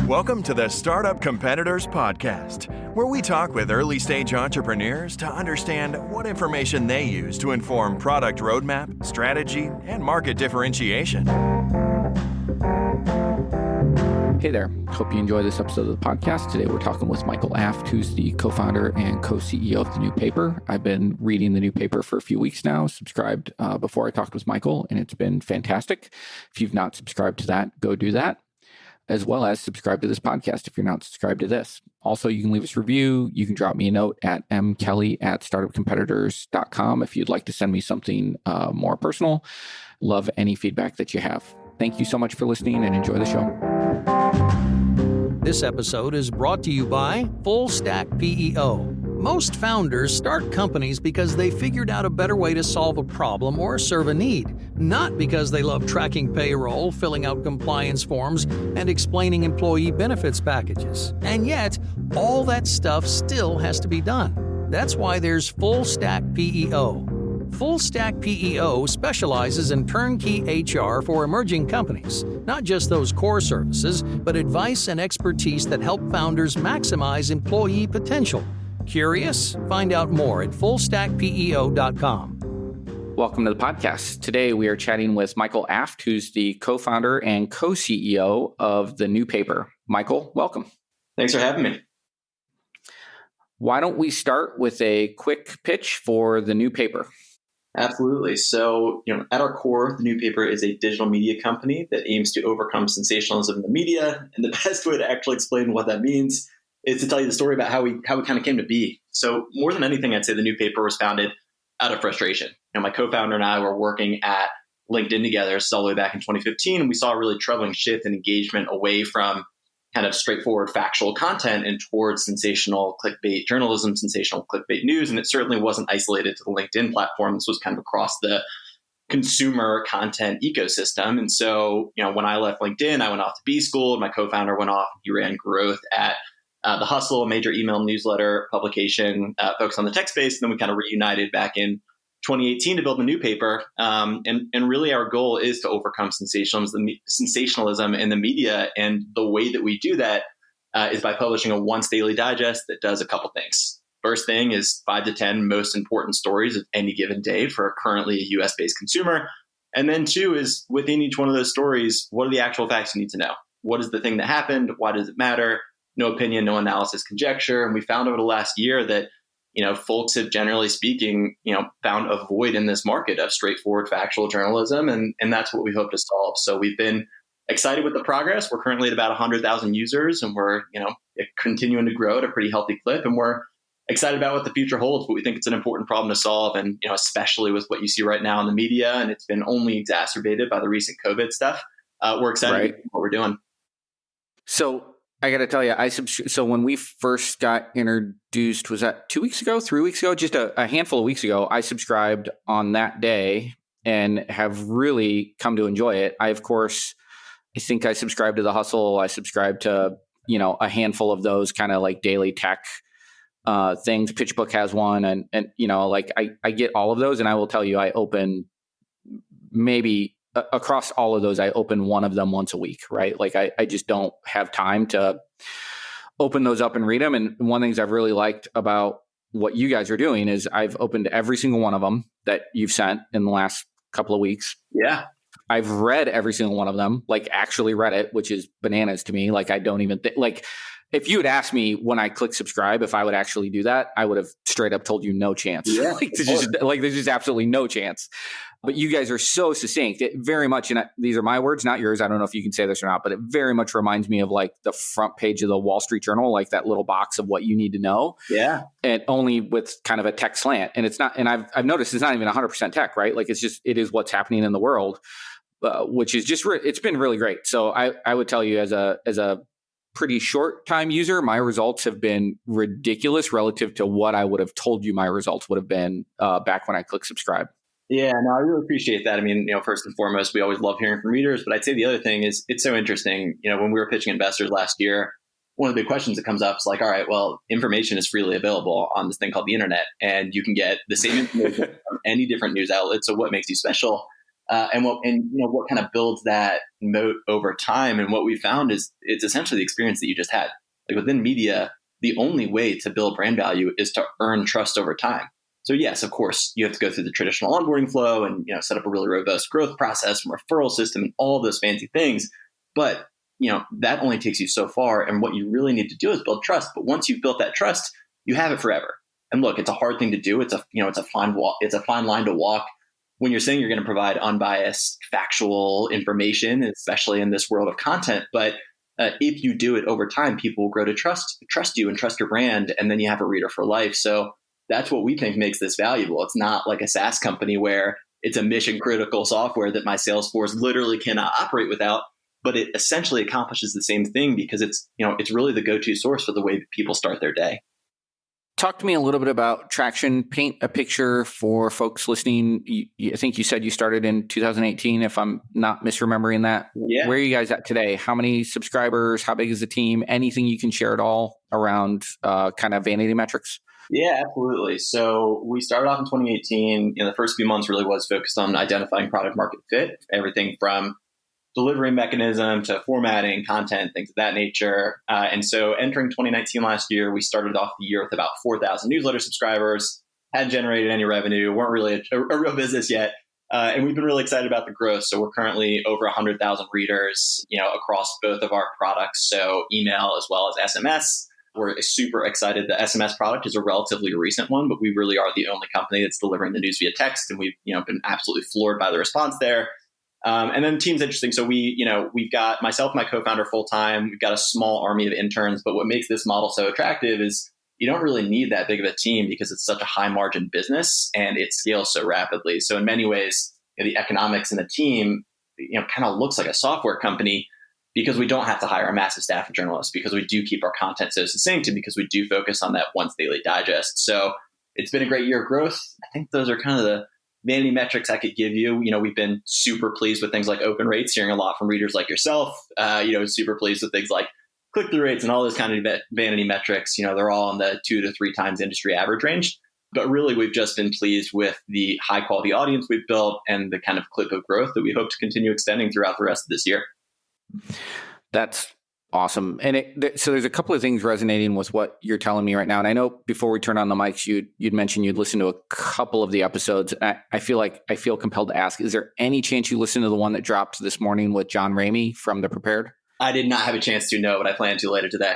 Welcome to the Startup Competitors Podcast, where we talk with early-stage entrepreneurs to understand what information they use to inform product roadmap, strategy, and market differentiation. Hey there. Hope you enjoy this episode of the podcast. Today we're talking with Michael Aft, who's the co-founder and co-CEO of the New Paper. I've been reading the New Paper for a few weeks now, subscribed before I talked with Michael, and it's been fantastic. If you've not subscribed to that, go do that, as well as subscribe to this podcast if you're not subscribed to this. Also, you can leave us a review. You can drop me a note at mkelly@startupcompetitors.com if you'd like to send me something more personal. Love any feedback that you have. Thank you so much for listening and enjoy the show. This episode is brought to you by Full Stack PEO. Most founders start companies because they figured out a better way to solve a problem or serve a need, not because they love tracking payroll, filling out compliance forms, and explaining employee benefits packages. And yet, all that stuff still has to be done. That's why there's Full Stack PEO. Full Stack PEO specializes in turnkey HR for emerging companies, not just those core services, but advice and expertise that help founders maximize employee potential. Curious? Find out more at fullstackpeo.com. Welcome to the podcast. Today we are chatting with Michael Aft, who's the co-founder and co-CEO of the New Paper. Michael, welcome. Thanks for having me. Why don't we start with a quick pitch for the New Paper? Absolutely. So, at our core, the New Paper is a digital media company that aims to overcome sensationalism in the media. And the best way to actually explain what that means is to tell you the story about how we kind of came to be. So more than anything, I'd say the New Paper was founded out of frustration. My co-founder and I were working at LinkedIn together all the way back in 2015. And we saw a really troubling shift in engagement away from kind of straightforward factual content and towards sensational clickbait journalism, sensational clickbait news. And it certainly wasn't isolated to the LinkedIn platform. This was kind of across the consumer content ecosystem. And so, when I left LinkedIn, I went off to B school and my co-founder went off. He ran growth at The Hustle, a major email newsletter publication focused on the tech space. And then we kind of reunited back in 2018 to build the New Paper. And really our goal is to overcome sensationalism in the media. And the way that we do that is by publishing a once daily digest that does a couple things. First thing is 5 to 10 most important stories of any given day for currently a US-based consumer. And then 2 is within each one of those stories, what are the actual facts you need to know? What is the thing that happened? Why does it matter? No opinion, no analysis, conjecture. And we found over the last year that folks have generally speaking, found a void in this market of straightforward factual journalism. And that's what we hope to solve. So we've been excited with the progress. We're currently at about 100,000 users and we're, continuing to grow at a pretty healthy clip. And we're excited about what the future holds, but we think it's an important problem to solve. And, especially with what you see right now in the media, and it's been only exacerbated by the recent COVID stuff. We're excited about what we're doing. So I got to tell you, so when we first got introduced, was that 2 weeks ago, 3 weeks ago, just a handful of weeks ago, I subscribed on that day and have really come to enjoy it. I think I subscribed to The Hustle. I subscribed to, a handful of those kind of like daily tech things. PitchBook has one. And I get all of those. And I will tell you, I open maybe across all of those, I open one of them once a week, right? Like I just don't have time to open those up and read them. And one of the things I've really liked about what you guys are doing is I've opened every single one of them that you've sent in the last couple of weeks. Yeah. I've read every single one of them, like actually read it, which is bananas to me. Like I don't even think, like if you had asked me when I click subscribe, if I would actually do that, I would have straight up told you no chance. Yeah, there's just absolutely no chance. But you guys are so succinct. It very much, and these are my words, not yours. I don't know if you can say this or not, but it very much reminds me of like the front page of the Wall Street Journal, like that little box of what you need to know. Yeah. And only with kind of a tech slant. And it's not, and I've noticed it's not even 100% tech, right? Like it is what's happening in the world, which is just, it's been really great. So I would tell you as a pretty short time user, my results have been ridiculous relative to what I would have told you my results would have been back when I clicked subscribe. Yeah, no, I really appreciate that. I mean, first and foremost, we always love hearing from readers, but I'd say the other thing is it's so interesting. When we were pitching investors last year, one of the big questions that comes up is like, all right, well, information is freely available on this thing called the internet, and you can get the same information from any different news outlet. So what makes you special? What kind of builds that moat over time. And what we found is it's essentially the experience that you just had. Like within media, the only way to build brand value is to earn trust over time. So yes, of course, you have to go through the traditional onboarding flow and set up a really robust growth process and referral system and all those fancy things. But that only takes you so far. And what you really need to do is build trust. But once you've built that trust, you have it forever. And look, it's a hard thing to do. It's a fine line to walk. When you're saying you're going to provide unbiased, factual information, especially in this world of content, but if you do it over time, people will grow to trust you and trust your brand, and then you have a reader for life. So that's what we think makes this valuable. It's not like a SaaS company where it's a mission critical software that my sales force literally cannot operate without, but it essentially accomplishes the same thing because it's really the go-to source for the way that people start their day. Talk to me a little bit about Traction. Paint a picture for folks listening. I think you said you started in 2018, if I'm not misremembering that. Yeah. Where are you guys at today? How many subscribers? How big is the team? Anything you can share at all around kind of vanity metrics? Yeah, absolutely. So we started off in 2018. The first few months really was focused on identifying product market fit, everything from delivery mechanism to formatting, content, things of that nature. And so entering 2019 last year, we started off the year with about 4,000 newsletter subscribers, hadn't generated any revenue, weren't really a real business yet. And we've been really excited about the growth. So we're currently over 100,000 readers, across both of our products. So email as well as SMS. We're super excited. The SMS product is a relatively recent one, but we really are the only company that's delivering the news via text. And we've, been absolutely floored by the response there. And then the team's interesting. So we've got myself, my co-founder full-time. We've got a small army of interns. But what makes this model so attractive is you don't really need that big of a team because it's such a high margin business and it scales so rapidly. So in many ways, the economics in the team, kind of looks like a software company because we don't have to hire a massive staff of journalists, because we do keep our content so succinct, and because we do focus on that once daily digest. So it's been a great year of growth. I think those are kind of the vanity metrics I could give you. We've been super pleased with things like open rates, hearing a lot from readers like yourself, super pleased with things like click-through rates and all those kind of vanity metrics. They're all in the 2 to 3 times industry average range. But really, we've just been pleased with the high quality audience we've built and the kind of clip of growth that we hope to continue extending throughout the rest of this year. That's awesome. And so there's a couple of things resonating with what you're telling me right now. And I know before we turn on the mics, you'd mentioned you'd listened to a couple of the episodes. I feel compelled to ask, is there any chance you listened to the one that dropped this morning with John Ramey from The Prepared? I did not have a chance to, no, but I plan to later today.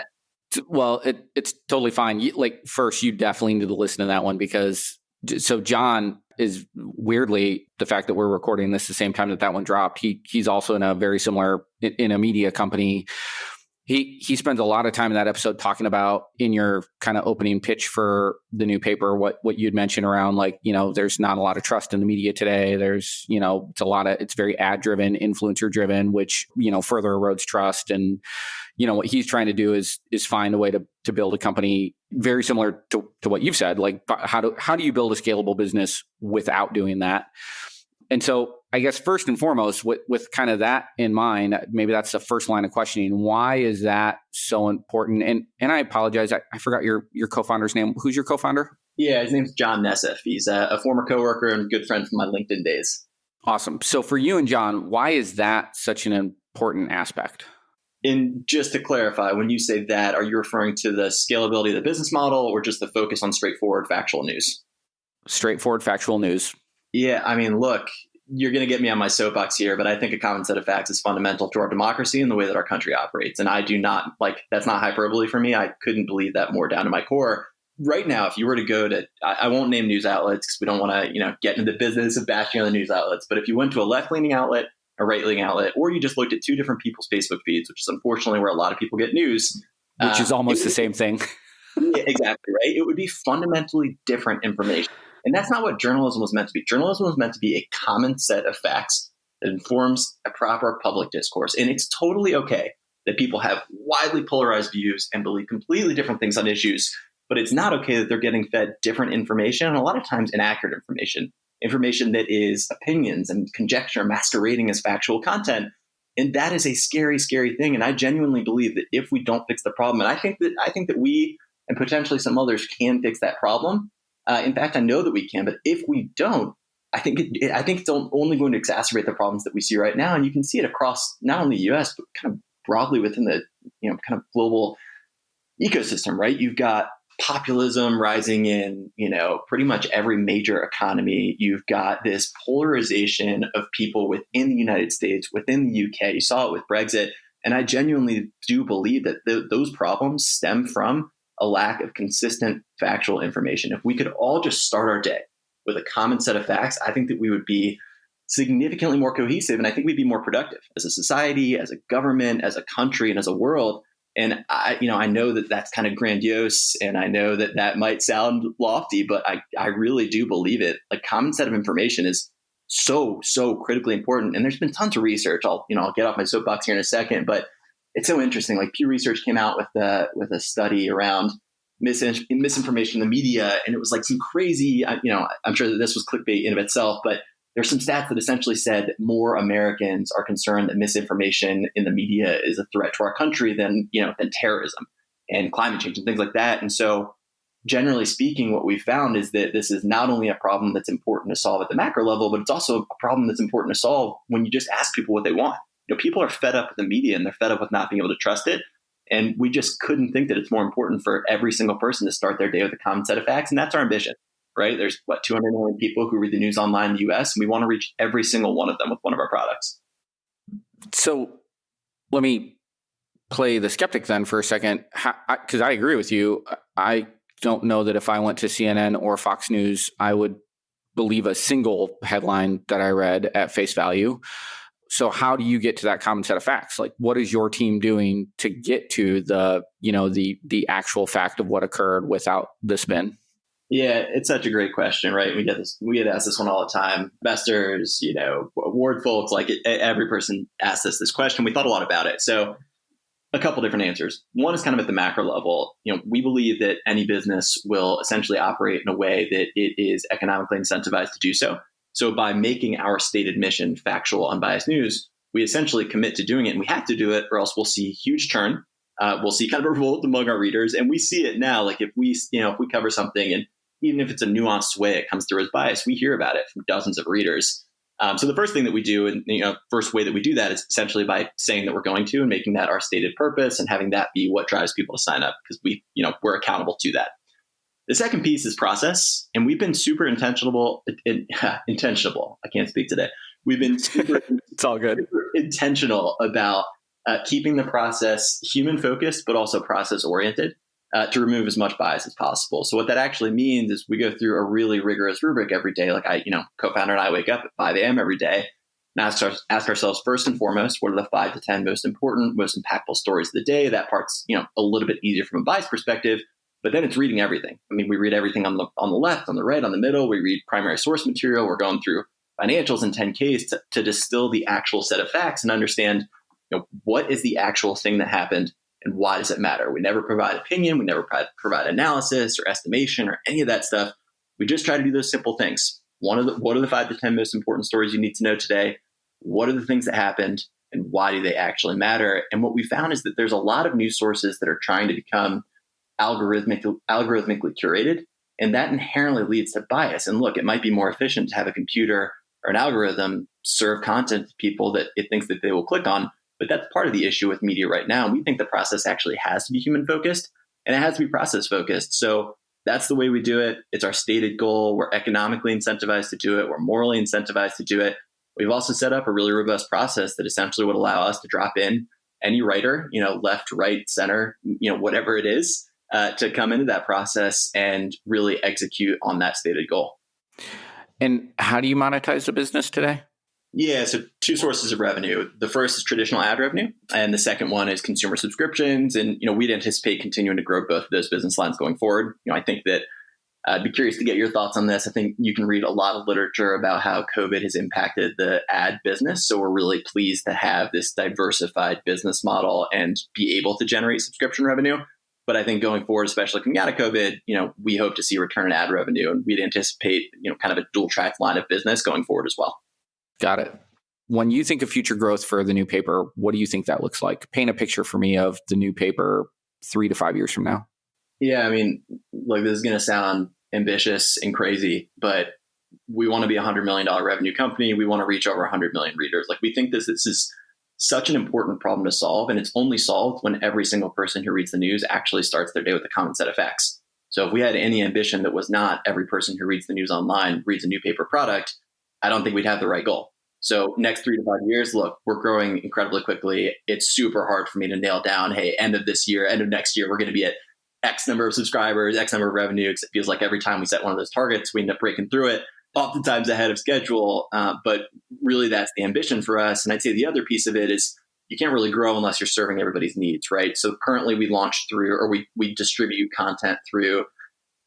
Well, it's totally fine. First, you definitely need to listen to that one because John is weirdly, the fact that we're recording this the same time that one dropped, he's also in a very similar, in a media company. He spends a lot of time in that episode talking about, in your kind of opening pitch for the new paper, what you'd mentioned around there's not a lot of trust in the media today. There's, it's very ad driven, influencer driven, which, further erodes trust. And, what he's trying to do is find a way to build a company very similar to what you've said. Like, how do you build a scalable business without doing that? And so I guess first and foremost, with kind of that in mind, maybe that's the first line of questioning. Why is that so important? And I apologize, I forgot your co-founder's name. Who's your co-founder? Yeah, his name's John Nessif. He's a former coworker and good friend from my LinkedIn days. Awesome. So for you and John, why is that such an important aspect? And just to clarify, when you say that, are you referring to the scalability of the business model or just the focus on straightforward factual news? Straightforward factual news. Yeah, I mean, look, you're going to get me on my soapbox here, but I think a common set of facts is fundamental to our democracy and the way that our country operates. And I do not, that's not hyperbole for me. I couldn't believe that more down to my core. Right now, if you were to go to, I won't name news outlets because we don't want to, get into the business of bashing on the news outlets. But if you went to a left-leaning outlet, a right-leaning outlet, or you just looked at 2 different people's Facebook feeds, which is unfortunately where a lot of people get news. Which is almost the same thing. Yeah, exactly, right? It would be fundamentally different information. And that's not what journalism was meant to be. Journalism was meant to be a common set of facts that informs a proper public discourse. And it's totally okay that people have widely polarized views and believe completely different things on issues. But it's not okay that they're getting fed different information, and a lot of times inaccurate information that is opinions and conjecture masquerading as factual content. And that is a scary, scary thing. And I genuinely believe that if we don't fix the problem, and I think that we and potentially some others can fix that problem. In fact, I know that we can, but if we don't, I think it's only going to exacerbate the problems that we see right now. And you can see it across not only the US, but kind of broadly within the, kind of global ecosystem, right? You've got populism rising in, pretty much every major economy. You've got this polarization of people within the United States, within the UK. You saw it with Brexit. And I genuinely do believe that those problems stem from a lack of consistent factual information. If we could all just start our day with a common set of facts, I think that we would be significantly more cohesive. And I think we'd be more productive as a society, as a government, as a country, and as a world. And I know that that's kind of grandiose, and I know that that might sound lofty, but I really do believe it. A common set of information is so critically important. And there's been tons of research. I'll get off my soapbox here in a second, but it's so interesting. Like Pew Research came out with a study around misinformation in the media, and it was like some crazy. I'm sure that this was clickbait in of itself, but there's some stats that essentially said that more Americans are concerned that misinformation in the media is a threat to our country than terrorism and climate change and things like that. And so, generally speaking, what we found is that this is not only a problem that's important to solve at the macro level, but it's also a problem that's important to solve when you just ask people what they want. People are fed up with the media, and they're fed up with not being able to trust it. And we just couldn't think that it's more important for every single person to start their day with a common set of facts. And that's our ambition, right? There's 200 million people who read the news online in the US, and we want to reach every single one of them with one of our products. So let me play the skeptic then for a second, because I agree with you. I don't know that if I went to CNN or Fox News, I would believe a single headline that I read at face value. So how do you get to that common set of facts? Like, what is your team doing to get to the actual fact of what occurred without the spin? Yeah, it's such a great question, right? We get asked this one all the time. Investors, award folks, every person asks us this question. We thought a lot about it. So a couple different answers. One is kind of at the macro level. We believe that any business will essentially operate in a way that it is economically incentivized to do so. So by making our stated mission factual, unbiased news, we essentially commit to doing it, and we have to do it, or else we'll see huge churn. We'll see kind of a revolt among our readers, and we see it now. Like if we cover something, and even if it's a nuanced way it comes through as bias, we hear about it from dozens of readers. So the first thing that we do, and first way that we do that is essentially by saying that we're going to, and making that our stated purpose, and having that be what drives people to sign up, because we're accountable to that. The second piece is process, and we've been super intentional. I can't speak today. We've been super it's all good. Super intentional about keeping the process human focused, but also process oriented, to remove as much bias as possible. So what that actually means is we go through a really rigorous rubric every day. Like co-founder and I wake up at 5 a.m. every day and ask ourselves first and foremost, what are the 5 to 10 most important, most impactful stories of the day? That part's a little bit easier from a bias perspective. But then it's reading everything. I mean, we read everything on the left, on the right, on the middle. We read primary source material. We're going through financials and 10Ks to distill the actual set of facts and understand, what is the actual thing that happened and why does it matter? We never provide opinion. We never provide analysis or estimation or any of that stuff. We just try to do those simple things. What are the 5 to 10 most important stories you need to know today? What are the things that happened and why do they actually matter? And what we found is that there's a lot of news sources that are trying to become algorithmically curated, and that inherently leads to bias. And look, it might be more efficient to have a computer or an algorithm serve content to people that it thinks that they will click on, but that's part of the issue with media right now. And we think the process actually has to be human focused, and it has to be process focused. So that's the way we do it. It's our stated goal. We're economically incentivized to do it. We're morally incentivized to do it. We've also set up a really robust process that essentially would allow us to drop in any writer, left, right, center, whatever it is, to come into that process and really execute on that stated goal. And how do you monetize the business today? Yeah, so 2 sources of revenue. The first is traditional ad revenue, and the second one is consumer subscriptions. And we'd anticipate continuing to grow both of those business lines going forward. I think that I'd be curious to get your thoughts on this. I think you can read a lot of literature about how COVID has impacted the ad business. So we're really pleased to have this diversified business model and be able to generate subscription revenue. But I think going forward, especially coming out of COVID, we hope to see a return in ad revenue, and we'd anticipate, kind of a dual track line of business going forward as well. Got it. When you think of future growth for the new paper, what do you think that looks like? Paint a picture for me of the new paper 3 to 5 years from now. Yeah, I mean, this is going to sound ambitious and crazy, but we want to be $100 million revenue company. We want to reach over 100 million readers. Like, we think this is such an important problem to solve. And it's only solved when every single person who reads the news actually starts their day with a common set of facts. So if we had any ambition that was not every person who reads the news online reads a new paper product, I don't think we'd have the right goal. So next 3 to 5 years, look, we're growing incredibly quickly. It's super hard for me to nail down, hey, end of this year, end of next year, we're going to be at X number of subscribers, X number of revenue. It feels like every time we set one of those targets, we end up breaking through it, oftentimes ahead of schedule. But really, that's the ambition for us. And I'd say the other piece of it is you can't really grow unless you're serving everybody's needs, right? So currently we launch through, or we distribute content through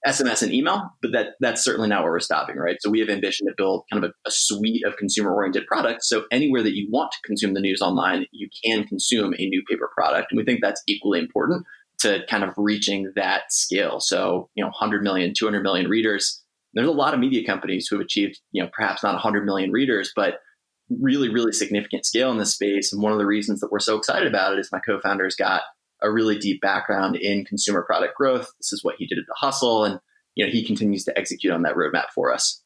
SMS and email, but that's certainly not where we're stopping, right? So we have ambition to build kind of a suite of consumer-oriented products. So anywhere that you want to consume the news online, you can consume a new paper product. And we think that's equally important to kind of reaching that scale. So, 100 million, 200 million readers. There's a lot of media companies who have achieved, perhaps not 100 million readers, but really, really significant scale in this space. And one of the reasons that we're so excited about it is my co-founder's got a really deep background in consumer product growth. This is what he did at The Hustle. And, he continues to execute on that roadmap for us.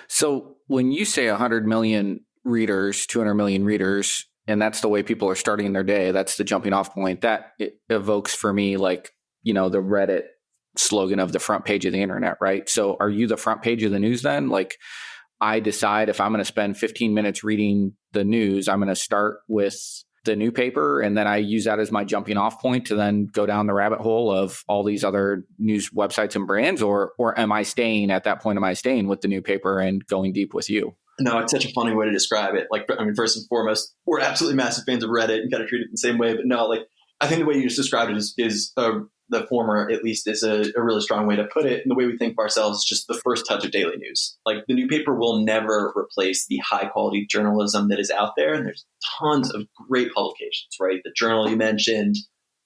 So when you say 100 million readers, 200 million readers, and that's the way people are starting their day, that's the jumping off point, that it evokes for me like, the Reddit slogan of the front page of the internet, right? So are you the front page of the news then? Like, I decide if I'm going to spend 15 minutes reading the news, I'm going to start with the new paper, and then I use that as my jumping off point to then go down the rabbit hole of all these other news websites and brands, or am I staying at that point? Am I staying with the new paper and going deep with you? No, it's such a funny way to describe it. Like, first and foremost, we're absolutely massive fans of Reddit and kind of treat it the same way. But no, like, I think the way you just described it is the former, at least, is a really strong way to put it. And the way we think of ourselves is just the first touch of daily news. Like, the new paper will never replace the high quality journalism that is out there. And there's tons of great publications, right? The Journal you mentioned,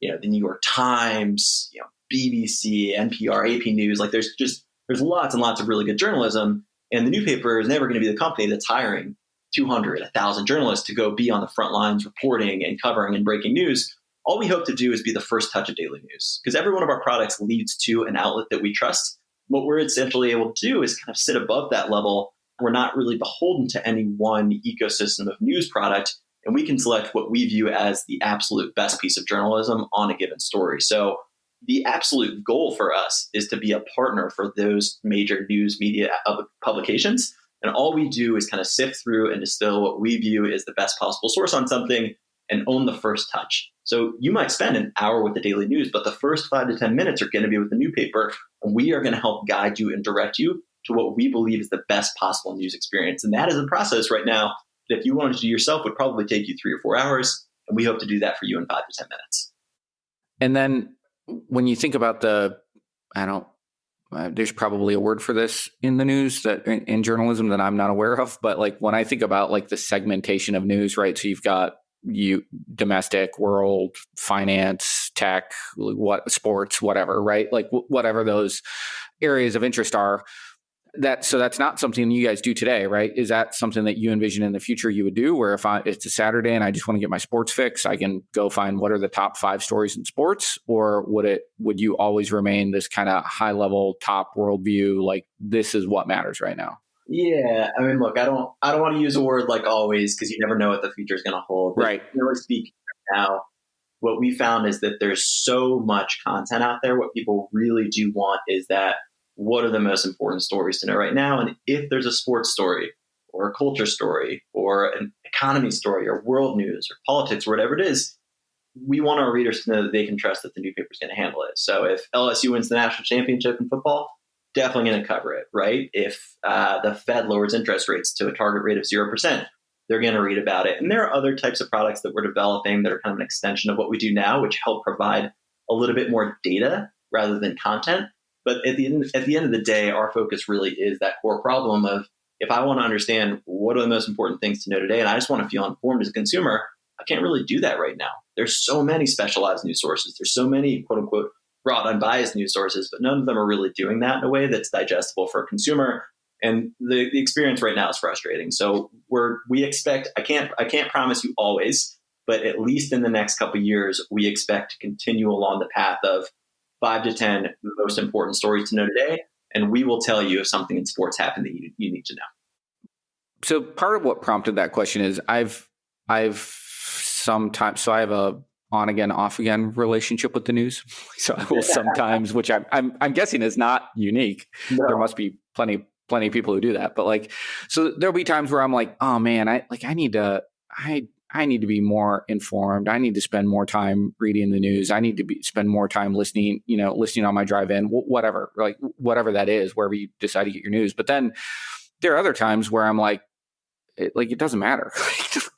the New York Times, BBC, NPR, AP News. Like, there's lots and lots of really good journalism. And the new paper is never going to be the company that's hiring 200, 1,000 journalists to go be on the front lines reporting and covering and breaking news. All we hope to do is be the first touch of daily news, because every one of our products leads to an outlet that we trust. What we're essentially able to do is kind of sit above that level. We're not really beholden to any one ecosystem of news product, and we can select what we view as the absolute best piece of journalism on a given story. So the absolute goal for us is to be a partner for those major news media publications. And all we do is kind of sift through and distill what we view as the best possible source on something and own the first touch. So you might spend an hour with the daily news, but the first 5 to 10 minutes are going to be with the new paper. And we are going to help guide you and direct you to what we believe is the best possible news experience. And that is a process right now that if you wanted to do yourself would probably take you 3 or 4 hours. And we hope to do that for you in 5 to 10 minutes. And then when you think about there's probably a word for this in the news that in journalism that I'm not aware of, but like when I think about like the segmentation of news, right? So you've got domestic, world, finance, tech, sports, whatever, right? Like whatever those areas of interest are. So that's not something you guys do today, right? Is that something that you envision in the future you would do, where if it's a Saturday and I just want to get my sports fix, I can go find what are the top 5 stories in sports? Or would you always remain this kind of high level top worldview, like this is what matters right now? Yeah, I mean, look, I don't want to use a word like always, because you never know what the future is going to hold. But right. Really speaking right now, what we found is that there's so much content out there. What people really do want is that, what are the most important stories to know right now? And if there's a sports story or a culture story or an economy story or world news or politics or whatever it is, we want our readers to know that they can trust that the new paper is going to handle it. So if LSU wins the national championship in football, definitely going to cover it, right? If the Fed lowers interest rates to a target rate of 0%, they're going to read about it. And there are other types of products that we're developing that are kind of an extension of what we do now, which help provide a little bit more data rather than content. But at the end of the day, our focus really is that core problem of, if I want to understand what are the most important things to know today, and I just want to feel informed as a consumer, I can't really do that right now. There's so many specialized news sources. There's so many, quote unquote, broad, unbiased news sources, but none of them are really doing that in a way that's digestible for a consumer. And the experience right now is frustrating. So we expect, I can't promise you always, but at least in the next couple of years, we expect to continue along the path of 5 to 10 most important stories to know today, and we will tell you if something in sports happened that you need to know. So part of what prompted that question is I've sometimes, so I have a on again, off again relationship with the news. So I will sometimes, which I'm guessing is not unique. No. There must be plenty of people who do that. But like, so there'll be times where I'm like, oh man, I need to be more informed. I need to spend more time reading the news. I need to spend more time listening on my drive in, whatever that is, wherever you decide to get your news. But then there are other times where I'm like, it doesn't matter.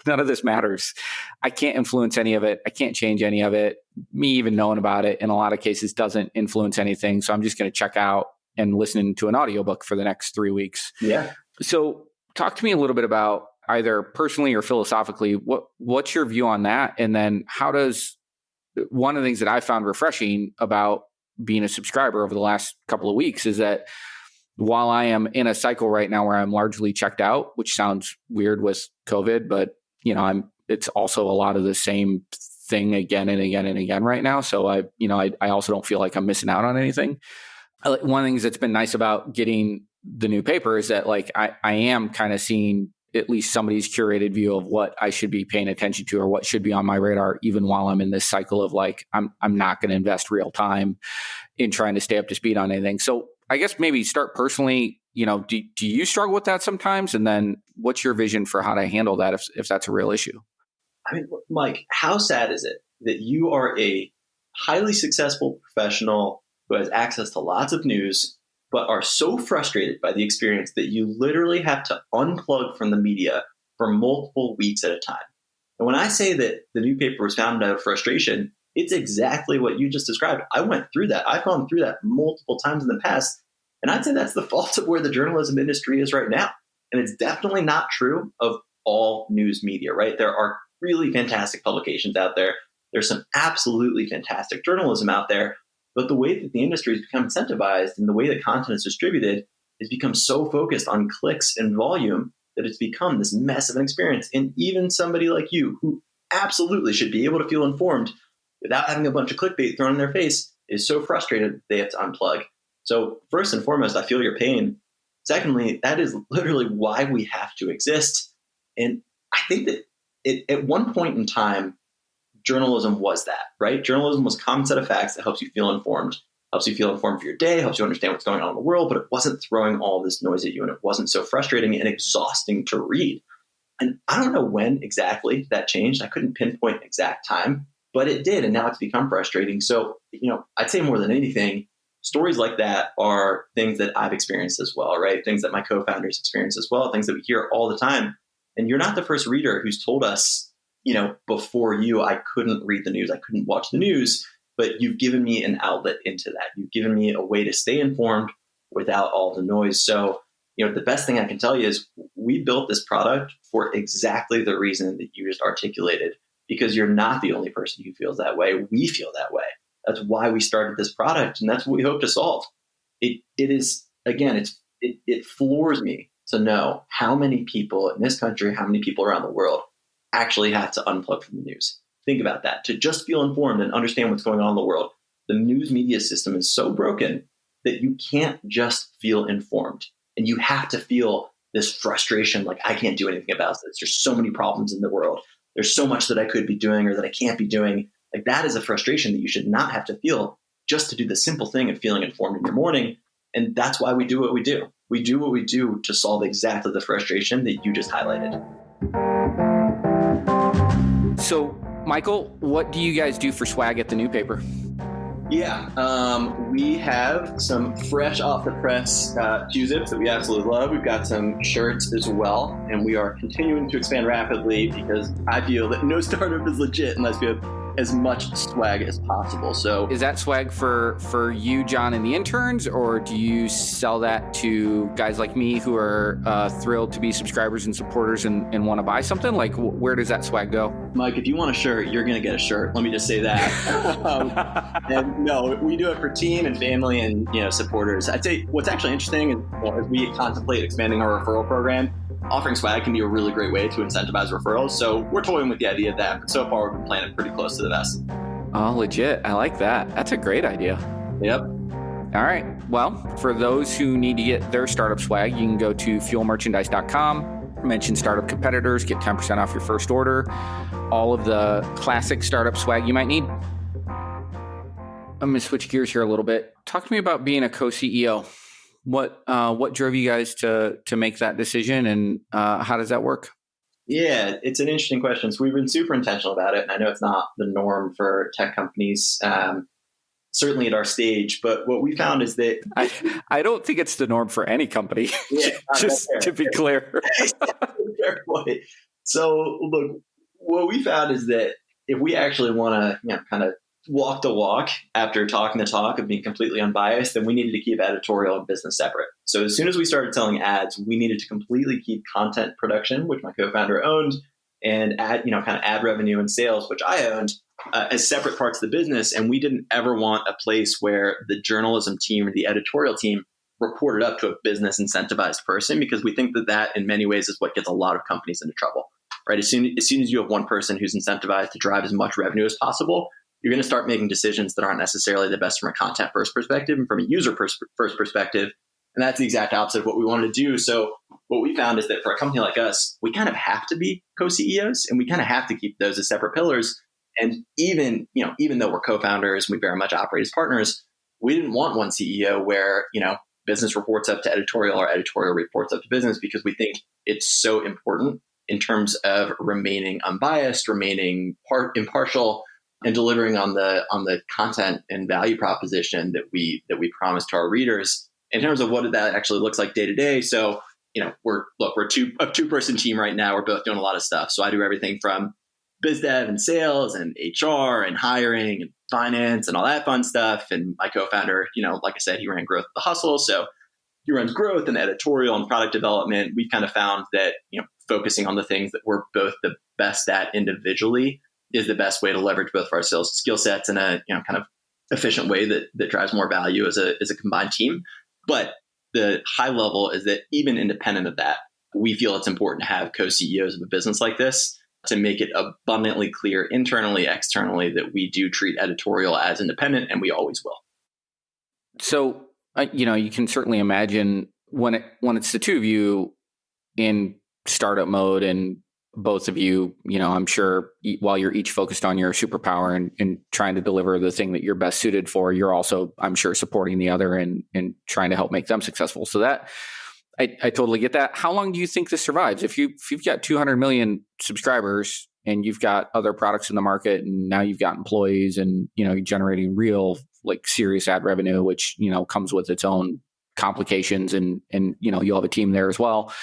None of this matters. I can't influence any of it. I can't change any of it. Me even knowing about it in a lot of cases doesn't influence anything. So I'm just going to check out and listen to an audiobook for the next 3 weeks. Yeah. So talk to me a little bit about either personally or philosophically, what's your view on that? And then how does one of the things that I found refreshing about being a subscriber over the last couple of weeks is that while I am in a cycle right now where I'm largely checked out, which sounds weird with COVID, but it's also a lot of the same thing again and again and again right now. So I also don't feel like I'm missing out on anything. One of the things that's been nice about getting the new paper is that like I am kind of seeing at least somebody's curated view of what I should be paying attention to or what should be on my radar, even while I'm in this cycle of like, I'm not going to invest real time in trying to stay up to speed on anything. So I guess maybe start personally, do you struggle with that sometimes? And then what's your vision for how to handle that if that's a real issue? I mean, Mike, how sad is it that you are a highly successful professional who has access to lots of news, but are so frustrated by the experience that you literally have to unplug from the media for multiple weeks at a time? And when I say that the new paper was founded out of frustration, it's exactly what you just described. I went through that. I've gone through that multiple times in the past. And I'd say that's the fault of where the journalism industry is right now. And it's definitely not true of all news media, right? There are really fantastic publications out there. There's some absolutely fantastic journalism out there. But the way that the industry has become incentivized and the way that content is distributed has become so focused on clicks and volume that it's become this mess of an experience. And even somebody like you, who absolutely should be able to feel informed without having a bunch of clickbait thrown in their face, is so frustrated they have to unplug. So first and foremost, I feel your pain. Secondly, that is literally why we have to exist. And I think that at one point in time, journalism was that, right? Journalism was a common set of facts that helps you feel informed for your day, helps you understand what's going on in the world, but it wasn't throwing all this noise at you and it wasn't so frustrating and exhausting to read. And I don't know when exactly that changed. I couldn't pinpoint an exact time, but it did. And now it's become frustrating. So, I'd say more than anything, stories like that are things that I've experienced as well, right? Things that my co-founders experience as well, things that we hear all the time. And you're not the first reader who's told us, before you, I couldn't read the news, I couldn't watch the news, but you've given me an outlet into that. You've given me a way to stay informed without all the noise. So, the best thing I can tell you is we built this product for exactly the reason that you just articulated, because you're not the only person who feels that way. We feel that way. That's why we started this product, and that's what we hope to solve. It is, again, it floors me to know how many people in this country, how many people around the world actually have to unplug from the news. Think about that. To just feel informed and understand what's going on in the world, the news media system is so broken that you can't just feel informed. And you have to feel this frustration, like, I can't do anything about this. There's so many problems in the world. There's so much that I could be doing or that I can't be doing. Like, that is a frustration that you should not have to feel just to do the simple thing of feeling informed in your morning. And that's why we do what we do. We do what we do to solve exactly the frustration that you just highlighted. So, Michael, what do you guys do for swag at the new paper? Yeah, we have some fresh off the press Q-zips that we absolutely love. We've got some shirts as well, and we are continuing to expand rapidly because I feel that no startup is legit unless we have as much swag as possible. So is that swag for you, John, and the interns, or do you sell that to guys like me who are thrilled to be subscribers and supporters and want to buy something? Like, where does that swag go? Mike, if you want a shirt, you're going to get a shirt. Let me just say that. And no, we do it for team and family and supporters. I'd say what's actually interesting is, as we contemplate expanding our referral program, offering swag can be a really great way to incentivize referrals. So we're toying with the idea of that. But so far, we've been playing it pretty close to the vest. Oh, legit. I like that. That's a great idea. Yep. All right. Well, for those who need to get their startup swag, you can go to fuelmerchandise.com, mention startup competitors, get 10% off your first order, all of the classic startup swag you might need. I'm going to switch gears here a little bit. Talk to me about being a co-CEO. What drove you guys to make that decision, and how does that work? Yeah, it's an interesting question. So we've been super intentional about it. And I know it's not the norm for tech companies, certainly at our stage. But what we found is that I don't think it's the norm for any company, yeah, just to be clear. Fair point. So look, what we found is that if we actually want to kind of walk the walk after talking the talk of being completely unbiased, then we needed to keep editorial and business separate. So as soon as we started selling ads, we needed to completely keep content production, which my co-founder owned, and ad revenue and sales, which I owned, as separate parts of the business. And we didn't ever want a place where the journalism team or the editorial team reported up to a business incentivized person, because we think that in many ways is what gets a lot of companies into trouble, right? As soon as you have one person who's incentivized to drive as much revenue as possible, you're going to start making decisions that aren't necessarily the best from a content first perspective and from a user first perspective. And that's the exact opposite of what we wanted to do. So what we found is that for a company like us, we kind of have to be co-CEOs, and we kind of have to keep those as separate pillars. And even though we're co-founders and we very much operate as partners, we didn't want one CEO where, business reports up to editorial or editorial reports up to business, because we think it's so important in terms of remaining unbiased, remaining impartial, and delivering on the content and value proposition that we promise to our readers in terms of what that actually looks like day to day. So, we're a two-person team right now. We're both doing a lot of stuff. So I do everything from biz dev and sales and HR and hiring and finance and all that fun stuff. And my co-founder, like I said, he ran growth at the hustle. So he runs growth and editorial and product development. We've kind of found that, focusing on the things that we're both the best at individually is the best way to leverage both of our sales skill sets in a kind of efficient way that drives more value as a combined team. But the high level is that even independent of that, we feel it's important to have co-CEOs of a business like this to make it abundantly clear internally, externally, that we do treat editorial as independent, and we always will. So, you can certainly imagine when it's the two of you in startup mode, and both of you, I'm sure while you're each focused on your superpower and trying to deliver the thing that you're best suited for, you're also, I'm sure, supporting the other and trying to help make them successful. So that I totally get that. How long do you think this survives? If you've got 200 million subscribers and you've got other products in the market, and now you've got employees, and you're generating real serious ad revenue, which comes with its own complications, and you'll have a team there as well.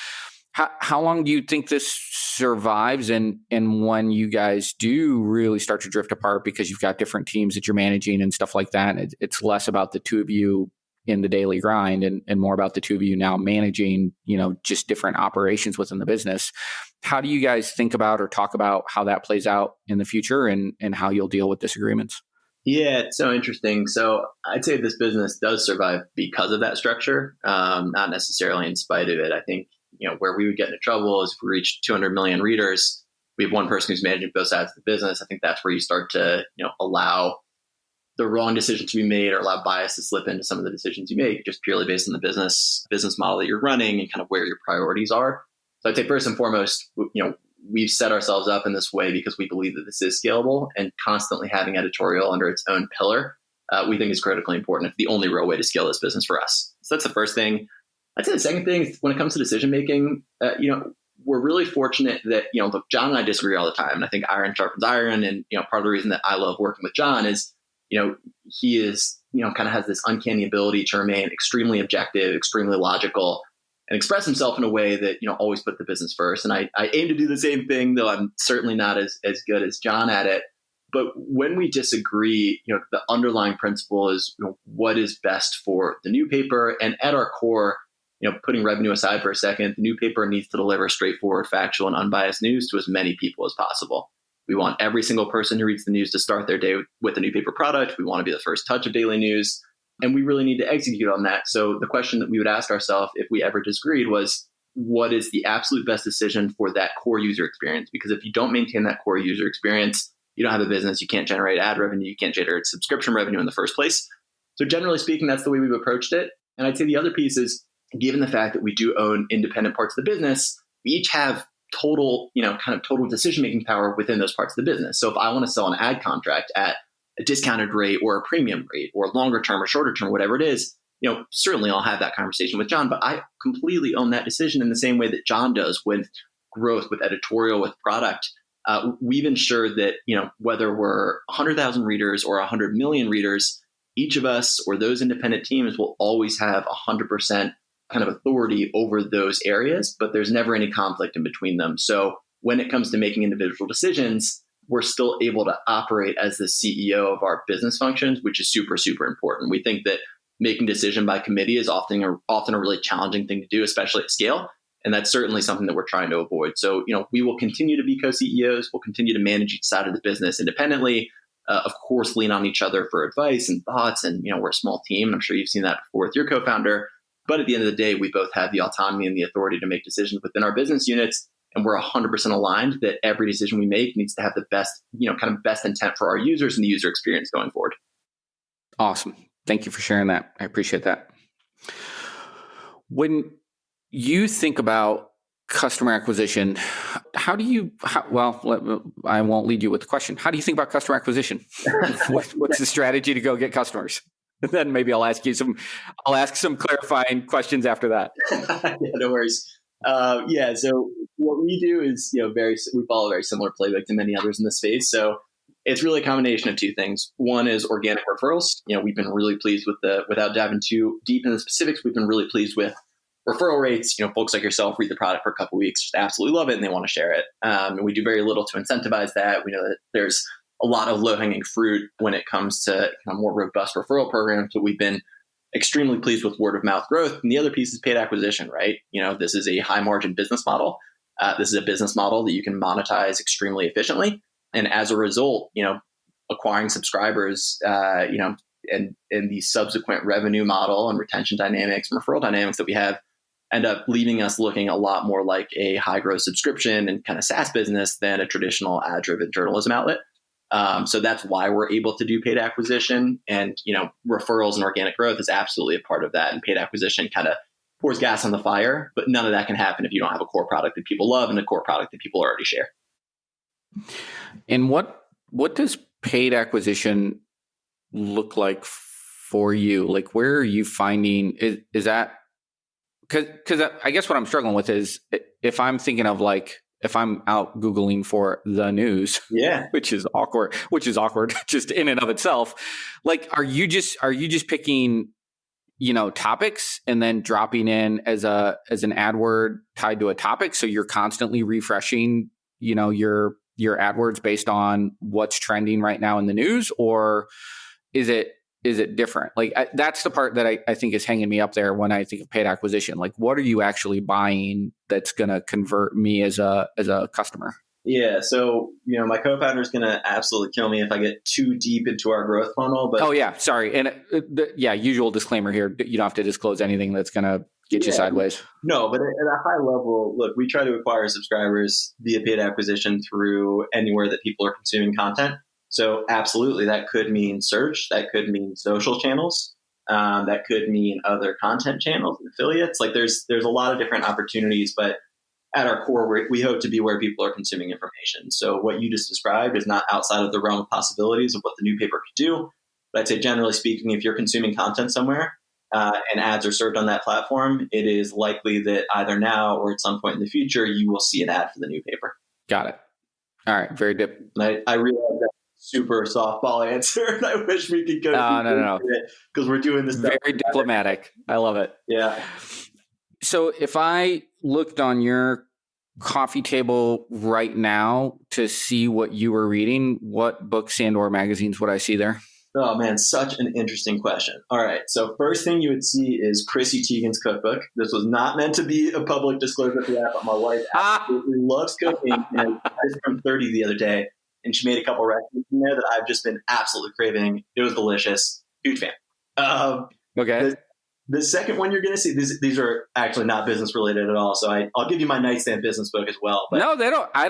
How long do you think this survives? And when you guys do really start to drift apart because you've got different teams that you're managing and stuff like that, it's less about the two of you in the daily grind and more about the two of you now managing, just different operations within the business. How do you guys think about or talk about how that plays out in the future, and how you'll deal with disagreements? Yeah, it's so interesting. So I'd say this business does survive because of that structure, not necessarily in spite of it. I think where we would get into trouble is if we reach 200 million readers, we have one person who's managing both sides of the business. I think that's where you start to, allow the wrong decision to be made, or allow bias to slip into some of the decisions you make, just purely based on the business model that you're running and kind of where your priorities are. So I'd say first and foremost, we've set ourselves up in this way because we believe that this is scalable, and constantly having editorial under its own pillar, we think is critically important. It's the only real way to scale this business for us. So that's the first thing. I'd say the second thing is when it comes to decision making, we're really fortunate that, look, John and I disagree all the time. And I think iron sharpens iron. And, part of the reason that I love working with John is, he is, kind of has this uncanny ability to remain extremely objective, extremely logical, and express himself in a way that, always put the business first. And I aim to do the same thing, though I'm certainly not as good as John at it. But when we disagree, the underlying principle is what is best for the new paper. And at our core, putting revenue aside for a second, the new paper needs to deliver straightforward, factual, and unbiased news to as many people as possible. We want every single person who reads the news to start their day with a new paper product. We want to be the first touch of daily news. And we really need to execute on that. So the question that we would ask ourselves if we ever disagreed was, what is the absolute best decision for that core user experience? Because if you don't maintain that core user experience, you don't have a business, you can't generate ad revenue, you can't generate subscription revenue in the first place. So generally speaking, that's the way we've approached it. And I'd say the other piece is, given the fact that we do own independent parts of the business, we each have total decision-making power within those parts of the business. So if I want to sell an ad contract at a discounted rate or a premium rate or longer term or shorter term, whatever it is, certainly I'll have that conversation with John, but I completely own that decision in the same way that John does with growth, with editorial, with product. We've ensured that, whether we're 100,000 readers or 100 million readers, each of us or those independent teams will always have 100% kind of authority over those areas, but there's never any conflict in between them. So when it comes to making individual decisions, we're still able to operate as the CEO of our business functions, which is super, super important. We think that making decision by committee is often a really challenging thing to do, especially at scale. And that's certainly something that we're trying to avoid. So, we will continue to be co-CEOs. We'll continue to manage each side of the business independently. Of course, lean on each other for advice and thoughts. And, we're a small team. I'm sure you've seen that before with your co-founder. But at the end of the day, we both have the autonomy and the authority to make decisions within our business units. And we're 100% aligned that every decision we make needs to have the best, best intent for our users and the user experience going forward. Awesome. Thank you for sharing that. I appreciate that. When you think about customer acquisition, I won't lead you with the question. How do you think about customer acquisition? What's the strategy to go get customers? And then maybe I'll ask some clarifying questions after that. Yeah, no worries. So what we do is, we follow a very similar playbook to many others in the space. So it's really a combination of two things. One is organic referrals. We've been really pleased without diving too deep in the specifics, we've been really pleased with referral rates. Folks like yourself read the product for a couple of weeks, just absolutely love it, and they want to share it. And we do very little to incentivize that. We know that there's a lot of low-hanging fruit when it comes to more robust referral programs, but we've been extremely pleased with word of mouth growth. And the other piece is paid acquisition, right? This is a high margin business model. This is a business model that you can monetize extremely efficiently. And as a result, acquiring subscribers, and the subsequent revenue model and retention dynamics and referral dynamics that we have end up leaving us looking a lot more like a high growth subscription and kind of SaaS business than a traditional ad driven journalism outlet. So that's why we're able to do paid acquisition, and, referrals and organic growth is absolutely a part of that. And paid acquisition kind of pours gas on the fire, but none of that can happen if you don't have a core product that people love and a core product that people already share. And what does paid acquisition look like for you? Like, where are you finding, is that, because I guess what I'm struggling with is if I'm thinking of if I'm out Googling for the news, which is awkward just in and of itself. Like, are you just picking, topics and then dropping in as an ad word tied to a topic? So you're constantly refreshing, your AdWords based on what's trending right now in the news, or is it different? Like, that's the part that I think is hanging me up there when I think of paid acquisition. Like, what are you actually buying that's going to convert me as a customer? Yeah. So, my co-founder is going to absolutely kill me if I get too deep into our growth funnel. But oh yeah, sorry. And usual disclaimer here. You don't have to disclose anything that's going to get you sideways. No, but at a high level, look, we try to acquire subscribers via paid acquisition through anywhere that people are consuming content. So absolutely, that could mean search, that could mean social channels, that could mean other content channels and affiliates. Like, there's a lot of different opportunities, but at our core, we hope to be where people are consuming information. So what you just described is not outside of the realm of possibilities of what the new paper could do. But I'd say, generally speaking, if you're consuming content somewhere, and ads are served on that platform, it is likely that either now or at some point in the future, you will see an ad for the new paper. Got it. All right. Very dip. I realize that super softball answer, and I wish we could go no, because we're doing this very diplomatic. I love it. Yeah. So if I looked on your coffee table right now to see what you were reading, what books and or magazines would I see there? Oh man, such an interesting question. All right. So first thing you would see is Chrissy Teigen's cookbook. This was not meant to be a public disclosure for that, but my wife absolutely loves cooking. And I just turned 30 the other day, and she made a couple recipes in there that I've just been absolutely craving. It was delicious. Huge fan. Okay. The second one you're going to see, these are actually not business related at all. So I'll give you my nightstand business book as well. But no, they don't. They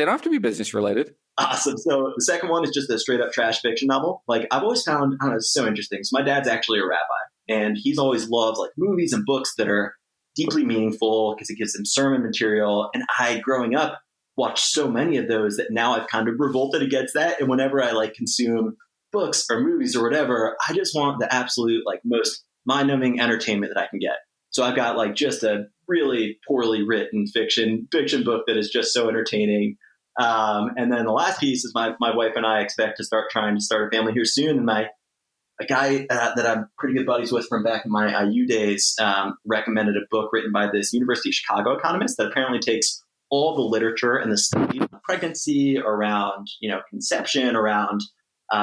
don't have to be business related. Awesome. So the second one is just a straight up trash fiction novel. Like I've always found, I don't know, it's so interesting. So my dad's actually a rabbi, and he's always loved like movies and books that are deeply meaningful because it gives them sermon material. And I, growing up, watched so many of those that now I've kind of revolted against that. And whenever I like consume books or movies or whatever, I just want the absolute like most mind-numbing entertainment that I can get. So I've got like just a really poorly written fiction book that is just so entertaining. And then the last piece is my wife and I expect to start a family here soon. And a guy that I'm pretty good buddies with from back in my IU days recommended a book written by this University of Chicago economist that apparently takes all the literature and the study of pregnancy, around conception, around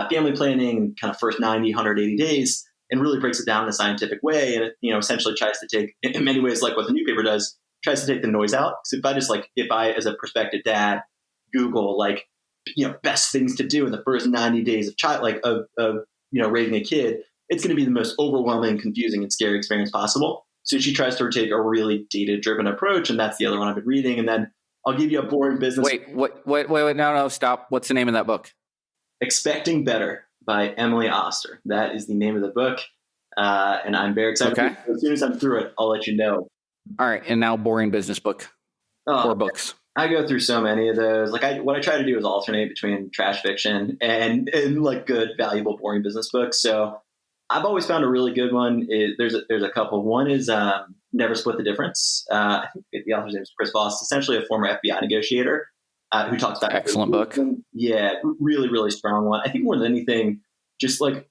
family planning, kind of first 90, 180 days, and really breaks it down in a scientific way. And it, essentially tries to take, in many ways, like what the new paper does, tries to take the noise out. So if I, as a prospective dad, Google best things to do in the first 90 days of raising a kid, it's going to be the most overwhelming, confusing, and scary experience possible. So she tries to take a really data-driven approach, and that's the other one I've been reading. And then I'll give you a boring business. Wait, no, stop. What's the name of that book? Expecting Better by Emily Oster. That is the name of the book. And I'm very excited. Okay. As soon as I'm through it, I'll let you know. All right. And now boring business book. 4 books. I go through so many of those. What I try to do is alternate between trash fiction and like good, valuable, boring business books. So I've always found a really good one. There's a couple. One is Never Split the Difference. I think the author's name is Chris Voss, essentially a former FBI negotiator who talks about excellent book. Yeah, really, really strong one. I think more than anything, just like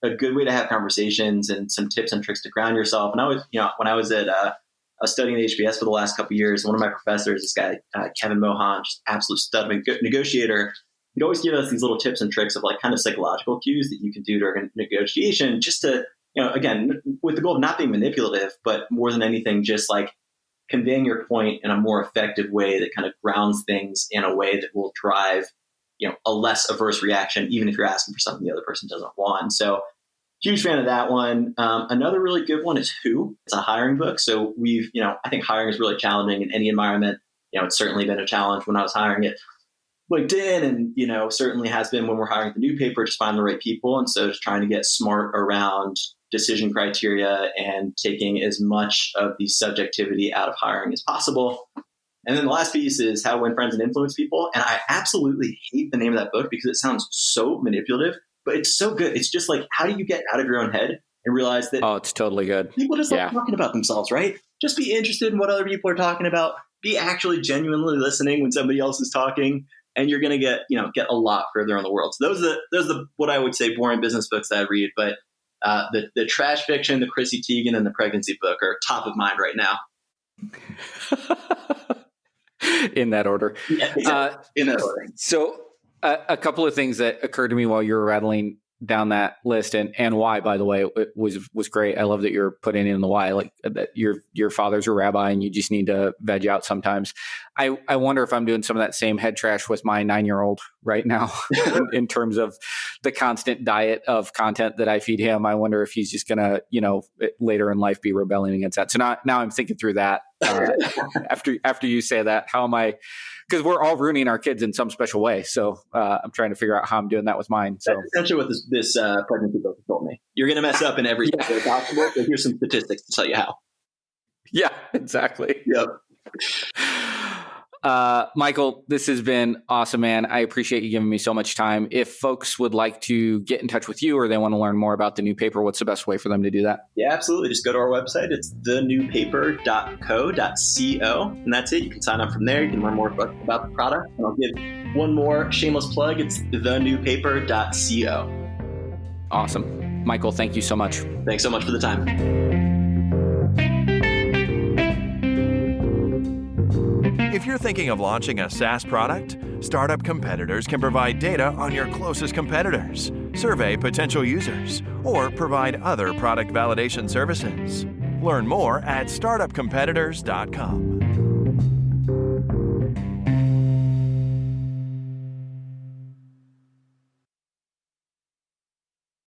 a good way to have conversations and some tips and tricks to ground yourself. And I was, when I was at studying at HBS for the last couple of years, one of my professors, this guy Kevin Mohan, just absolute stud negotiator. He'd always give us these little tips and tricks of like kind of psychological cues that you can do during a negotiation, just to, again, with the goal of not being manipulative, but more than anything, just like conveying your point in a more effective way that kind of grounds things in a way that will drive, a less averse reaction, even if you're asking for something the other person doesn't want. So huge fan of that one. Another really good one is Who. It's a hiring book. So I think hiring is really challenging in any environment. It's certainly been a challenge when I was hiring at LinkedIn, and certainly has been when we're hiring the new paper, just find the right people. And so just trying to get smart around decision criteria and taking as much of the subjectivity out of hiring as possible. And then the last piece is How to Win Friends and Influence People. And I absolutely hate the name of that book because it sounds so manipulative, but it's so good. It's just like, how do you get out of your own head and realize that it's totally good. People just love talking about themselves, right? Just be interested in what other people are talking about. Be actually genuinely listening when somebody else is talking. And you're going to get a lot further in the world. So those are what I would say boring business books that I read. But the trash fiction, the Chrissy Teigen, and the pregnancy book are top of mind right now. In that order. Yeah, exactly. In that order. So a couple of things that occurred to me while you were rattling down that list, and why, by the way, it was great. I love that you're putting in the why, like that your father's a rabbi and you just need to veg out sometimes. I wonder if I'm doing some of that same head trash with my 9-year-old right now in terms of the constant diet of content that I feed him. I wonder if he's just gonna, later in life be rebelling against that. So now I'm thinking through that after you say that, how am I? Because we're all ruining our kids in some special way. So I'm trying to figure out how I'm doing that with mine. So that's essentially what this pregnancy book told me. You're going to mess up in every way possible, but here's some statistics to tell you how. Yeah, exactly. Yep. Michael, this has been awesome, man. I appreciate you giving me so much time. If folks would like to get in touch with you or they want to learn more about the new paper, what's the best way for them to do that? Yeah, absolutely. Just go to our website. It's thenewpaper.co.co. And that's it. You can sign up from there. You can learn more about the product. And I'll give one more shameless plug. It's thenewpaper.co. Awesome. Michael, thank you so much. Thanks so much for the time. If you're thinking of launching a SaaS product, Startup Competitors can provide data on your closest competitors, survey potential users, or provide other product validation services. Learn more at startupcompetitors.com.